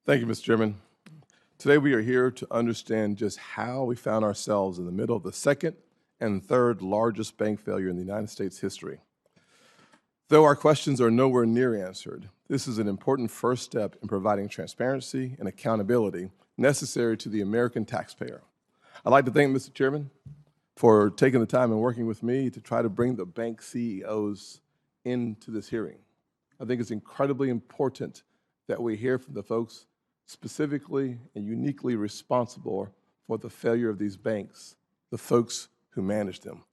Thank you, Mr. Chairman. Today we are here to understand just how we found ourselves in the middle of the second and third largest bank failure in the United States history. Though our questions are nowhere near answered, this is an important first step in providing transparency and accountability necessary to the American taxpayer. I'd like to thank Mr. Chairman for taking the time and working with me to try to bring the bank CEOs into this hearing. I think it's incredibly important that we hear from the folks specifically and uniquely responsible for the failure of these banks, the folks who manage them.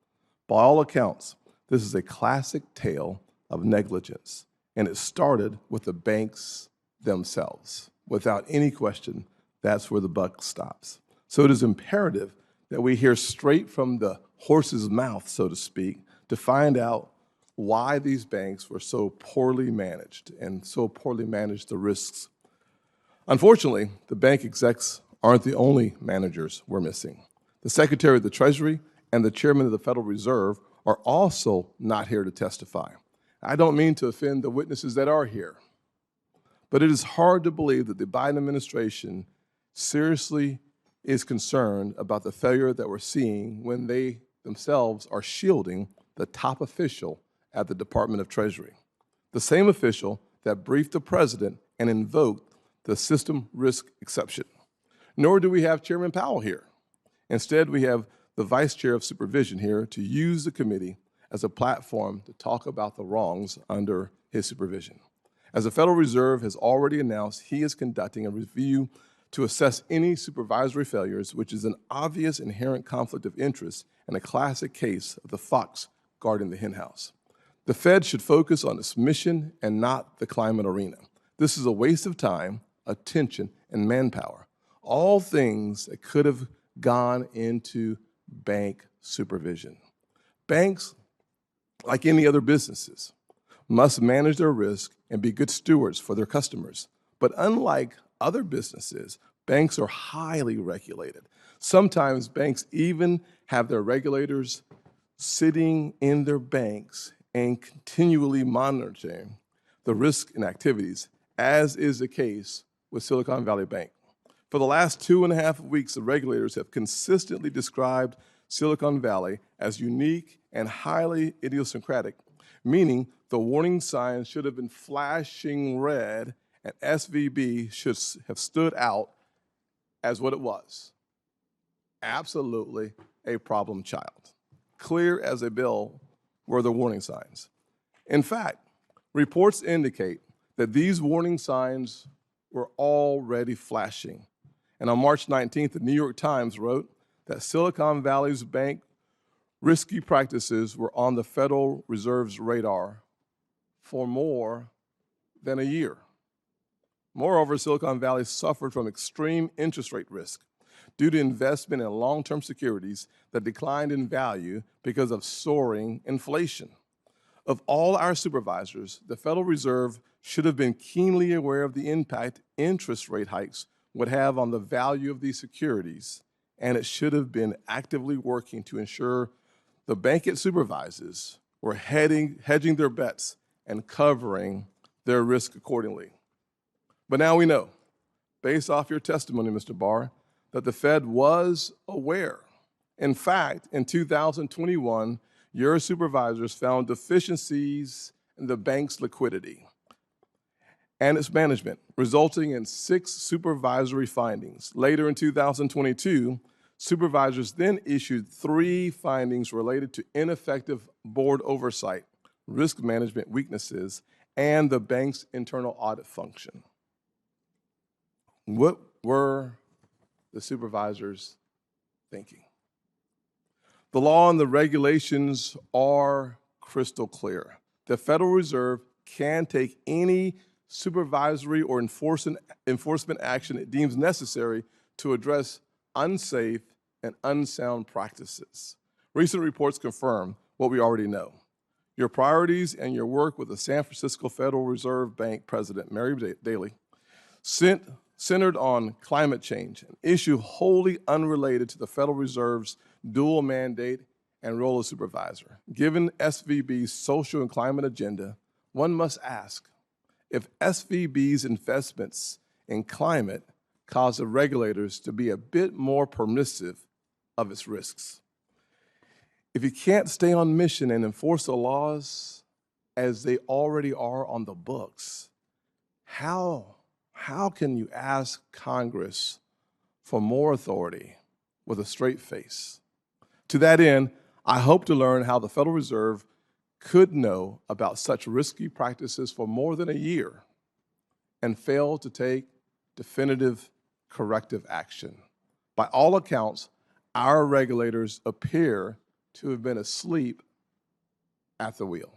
By all accounts, this is a classic tale of negligence, and it started with the banks themselves. Without any question, that's where the buck stops. So it is imperative that we hear straight from the horse's mouth, so to speak, to find out why these banks were so poorly managed and so poorly managed the risks. Unfortunately, the bank execs aren't the only managers we're missing. The Secretary of the Treasury and the Chairman of the Federal Reserve are also not here to testify. I don't mean to offend the witnesses that are here, but it is hard to believe that the Biden administration seriously is concerned about the failure that we're seeing when they themselves are shielding the top official at the Department of Treasury, the same official that briefed the president and invoked the system risk exception. Nor do we have Chairman Powell here. Instead, we have the Vice Chair of Supervision here to use the committee as a platform to talk about the wrongs under his supervision. As the Federal Reserve has already announced, he is conducting a review to assess any supervisory failures, which is an obvious inherent conflict of interest and a classic case of the fox guarding the henhouse. The Fed should focus on its mission and not the climate arena. This is a waste of time, attention, and manpower, all things that could have gone into bank supervision. Banks, like any other businesses, must manage their risk and be good stewards for their customers. But unlike other businesses, banks are highly regulated. Sometimes banks even have their regulators sitting in their banks and continually monitoring the risk and activities, as is the case with Silicon Valley Bank. For the last 2.5 weeks, the regulators have consistently described Silicon Valley as unique and highly idiosyncratic, meaning the warning signs should have been flashing red and SVB should have stood out as what it was, absolutely a problem child. Clear as a bell were the warning signs. In fact, reports indicate that these warning signs were already flashing. And on March 19th, the New York Times wrote that Silicon Valley's bank risky practices were on the Federal Reserve's radar for more than a year. Moreover, Silicon Valley suffered from extreme interest rate risk due to investment in long-term securities that declined in value because of soaring inflation. Of all our supervisors, the Federal Reserve should have been keenly aware of the impact interest rate hikes would have on the value of these securities, and it should have been actively working to ensure the bank it supervises were hedging their bets and covering their risk accordingly. But now we know, based off your testimony, Mr. Barr, that the Fed was aware. In fact, in 2021, your supervisors found deficiencies in the bank's liquidity and its management, resulting in 6 supervisory findings. Later in 2022, supervisors then issued 3 findings related to ineffective board oversight, risk management weaknesses, and the bank's internal audit function. What were the supervisors thinking? The law and the regulations are crystal clear. The Federal Reserve can take any supervisory or enforcement action it deems necessary to address unsafe and unsound practices. Recent reports confirm what we already know. Your priorities and your work with the San Francisco Federal Reserve Bank President, Mary Daly, centered on climate change, an issue wholly unrelated to the Federal Reserve's dual mandate and role as supervisor. Given SVB's social and climate agenda, one must ask if SVB's investments in climate caused the regulators to be a bit more permissive of its risks. If you can't stay on mission and enforce the laws as they already are on the books, how can you ask Congress for more authority with a straight face? To that end, I hope to learn how the Federal Reserve could know about such risky practices for more than a year and fail to take definitive corrective action. By all accounts, our regulators appear to have been asleep at the wheel.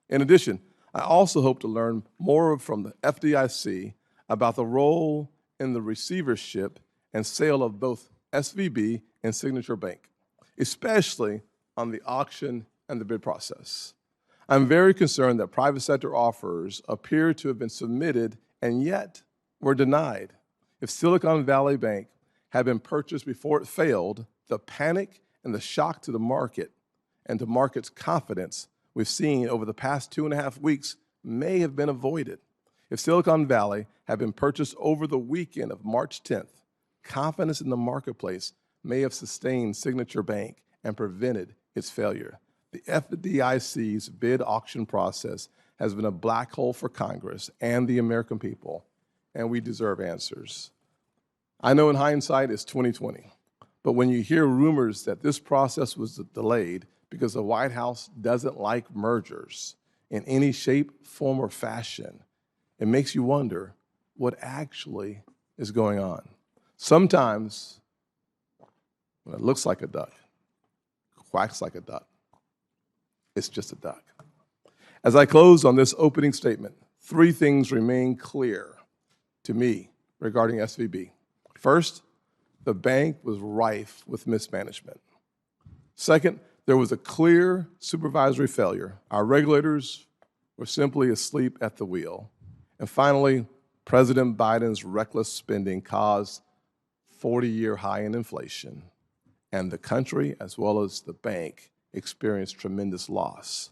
In addition, I also hope to learn more from the FDIC about the role in the receivership and sale of both SVB and Signature Bank, especially on the auction and the bid process. I'm very concerned that private sector offers appear to have been submitted and yet were denied. If Silicon Valley Bank had been purchased before it failed, the panic and the shock to the market and to market's confidence we've seen over the past 2.5 weeks may have been avoided. If Silicon Valley had been purchased over the weekend of March 10th, confidence in the marketplace may have sustained Signature Bank and prevented its failure. The FDIC's bid auction process has been a black hole for Congress and the American people, and we deserve answers. I know in hindsight it's 2020, but when you hear rumors that this process was delayed because the White House doesn't like mergers in any shape, form, or fashion, it makes you wonder what actually is going on. Sometimes, when it looks like a duck, quacks like a duck, it's just a duck. As I close on this opening statement, 3 things remain clear to me regarding SVB. First, the bank was rife with mismanagement. Second, there was a clear supervisory failure. Our regulators were simply asleep at the wheel. And finally, President Biden's reckless spending caused 40-year high in inflation, and the country, as well as the bank, experienced tremendous loss.